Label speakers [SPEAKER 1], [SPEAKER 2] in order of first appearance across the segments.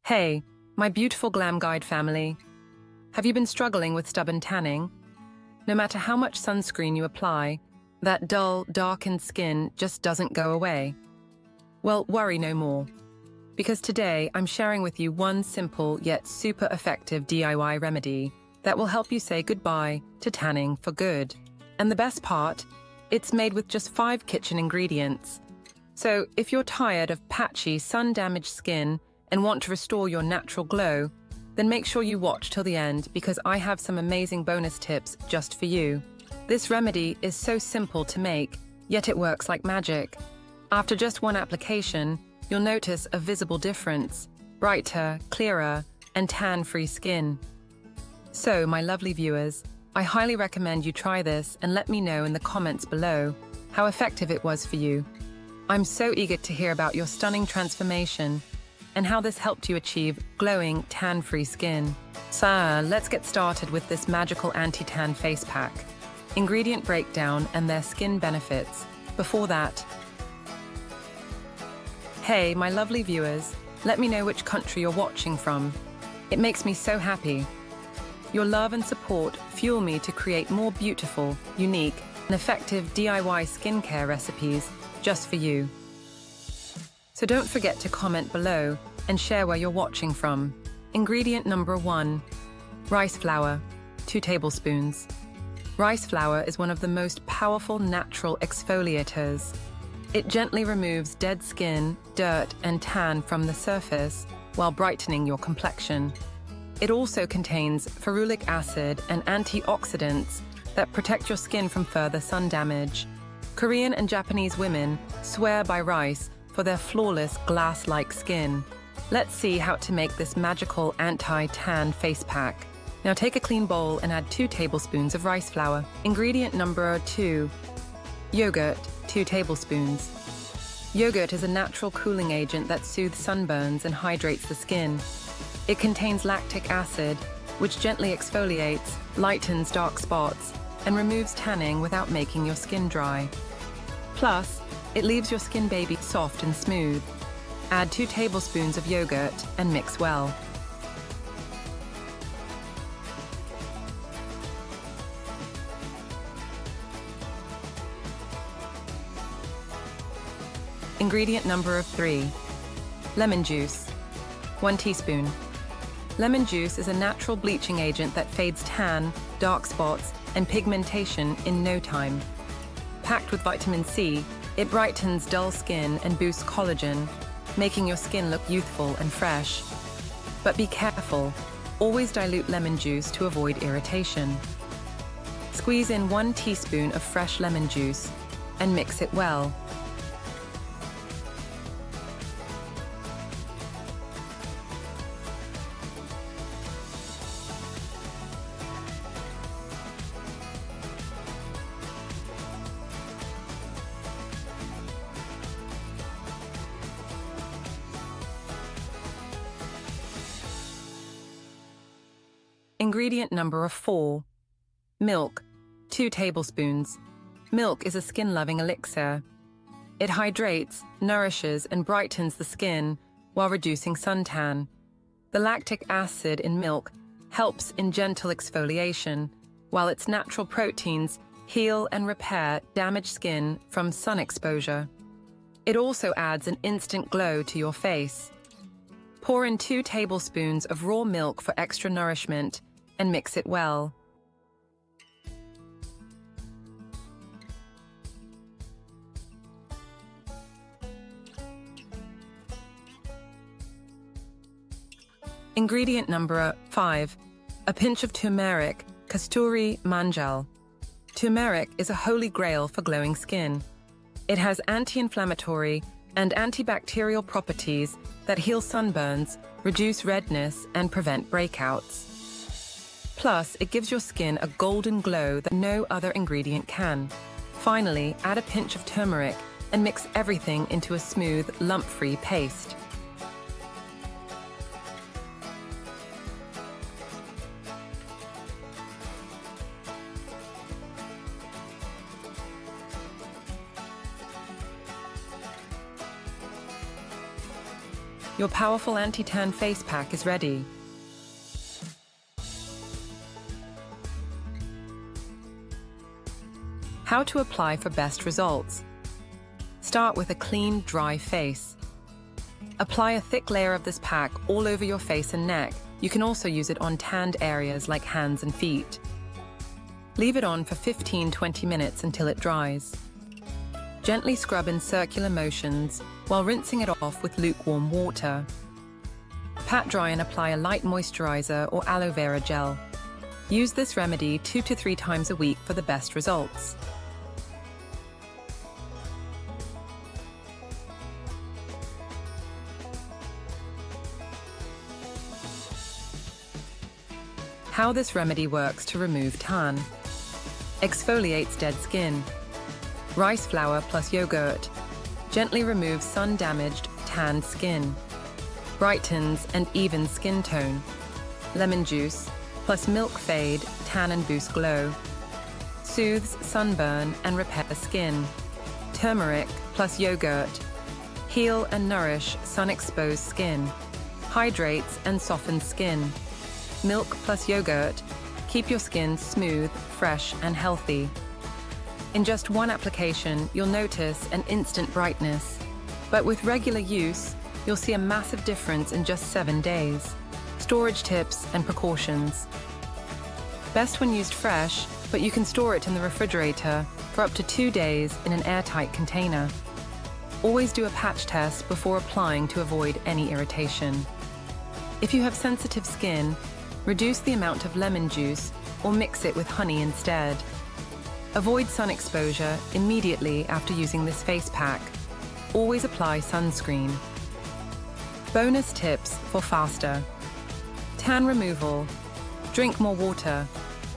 [SPEAKER 1] Hey, my beautiful Glam Guide family. Have you been struggling with stubborn tanning? No matter how much sunscreen you apply, that dull, darkened skin just doesn't go away. Well, worry no more. Because today I'm sharing with you one simple yet super effective DIY remedy that will help you say goodbye to tanning for good. And the best part, it's made with just 5 kitchen ingredients. So if you're tired of patchy, sun-damaged skin and want to restore your natural glow, then make sure you watch till the end because I have some amazing bonus tips just for you. This remedy is so simple to make, yet it works like magic. After just one application, you'll notice a visible difference: brighter, clearer, and tan-free skin. So, my lovely viewers, I highly recommend you try this and let me know in the comments below how effective it was for you. I'm so eager to hear about your stunning transformation and how this helped you achieve glowing, tan-free skin. So, let's get started with this magical anti-tan face pack. Ingredient breakdown and their skin benefits. Before that, hey, my lovely viewers, let me know which country you're watching from. It makes me so happy. Your love and support fuel me to create more beautiful, unique, and effective DIY skincare recipes just for you. So don't forget to comment below and share where you're watching from. Ingredient number 1, rice flour, 2 tablespoons. Rice flour is one of the most powerful natural exfoliators. It gently removes dead skin, dirt, and tan from the surface while brightening your complexion. It also contains ferulic acid and antioxidants that protect your skin from further sun damage. Korean and Japanese women swear by rice for their flawless glass-like skin. Let's see how to make this magical anti-tan face pack. Now take a clean bowl and add 2 tablespoons of rice flour. Ingredient number 2, yogurt, 2 tablespoons. Yogurt is a natural cooling agent that soothes sunburns and hydrates the skin. It contains lactic acid, which gently exfoliates, lightens dark spots, and removes tanning without making your skin dry. Plus, it leaves your skin baby soft and smooth. Add 2 tablespoons of yogurt and mix well. Ingredient number 3, lemon juice, 1 teaspoon. Lemon juice is a natural bleaching agent that fades tan, dark spots, and pigmentation in no time. Packed with vitamin C, it brightens dull skin and boosts collagen, making your skin look youthful and fresh. But be careful, always dilute lemon juice to avoid irritation. Squeeze in 1 teaspoon of fresh lemon juice and mix it well. Ingredient number 4, milk, 2 tablespoons. Milk is a skin-loving elixir. It hydrates, nourishes, and brightens the skin while reducing suntan. The lactic acid in milk helps in gentle exfoliation, while its natural proteins heal and repair damaged skin from sun exposure. It also adds an instant glow to your face. Pour in 2 tablespoons of raw milk for extra nourishment and mix it well. Ingredient number 5, a pinch of turmeric, kasturi manjal. Turmeric is a holy grail for glowing skin. It has anti-inflammatory and antibacterial properties that heal sunburns, reduce redness, and prevent breakouts. Plus, it gives your skin a golden glow that no other ingredient can. Finally, add a pinch of turmeric and mix everything into a smooth, lump-free paste. Your powerful anti-tan face pack is ready. How to apply for best results. Start with a clean, dry face. Apply a thick layer of this pack all over your face and neck. You can also use it on tanned areas like hands and feet. Leave it on for 15-20 minutes until it dries. Gently scrub in circular motions while rinsing it off with lukewarm water. Pat dry and apply a light moisturizer or aloe vera gel. Use this remedy 2 to 3 times a week for the best results. How this remedy works to remove tan. Exfoliates dead skin. Rice flour plus yogurt gently removes sun-damaged, tanned skin. Brightens and evens skin tone. Lemon juice plus milk fade, tan and boost glow. Soothes sunburn and repair skin. Turmeric plus yogurt. Heal and nourish sun-exposed skin. Hydrates and softens skin. Milk plus yogurt. Keep your skin smooth, fresh, and healthy. In just one application, you'll notice an instant brightness. But with regular use, you'll see a massive difference in just 7 days. Storage tips and precautions. Best when used fresh, but you can store it in the refrigerator for up to 2 days in an airtight container. Always do a patch test before applying to avoid any irritation. If you have sensitive skin, reduce the amount of lemon juice or mix it with honey instead. Avoid sun exposure immediately after using this face pack. Always apply sunscreen. Bonus tips for faster. Tan removal. Drink more water.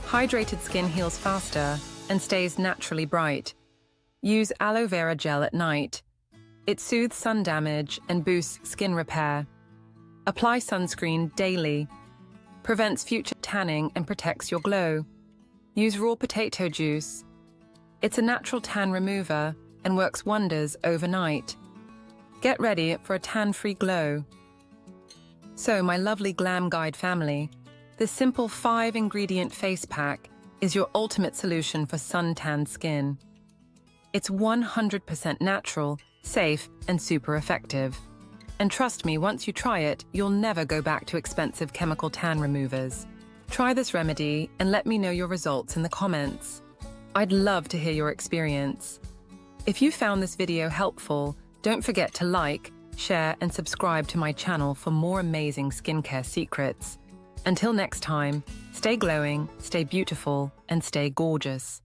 [SPEAKER 1] Hydrated skin heals faster and stays naturally bright. Use aloe vera gel at night. It soothes sun damage and boosts skin repair. Apply sunscreen daily. Prevents future tanning and protects your glow. Use raw potato juice. It's a natural tan remover and works wonders overnight. Get ready for a tan-free glow. So, my lovely Glam Guide family, this simple 5-ingredient face pack is your ultimate solution for sun-tanned skin. It's 100% natural, safe, and super effective. And trust me, once you try it, you'll never go back to expensive chemical tan removers. Try this remedy and let me know your results in the comments. I'd love to hear your experience. If you found this video helpful, don't forget to like, share, and subscribe to my channel for more amazing skincare secrets. Until next time, stay glowing, stay beautiful, and stay gorgeous.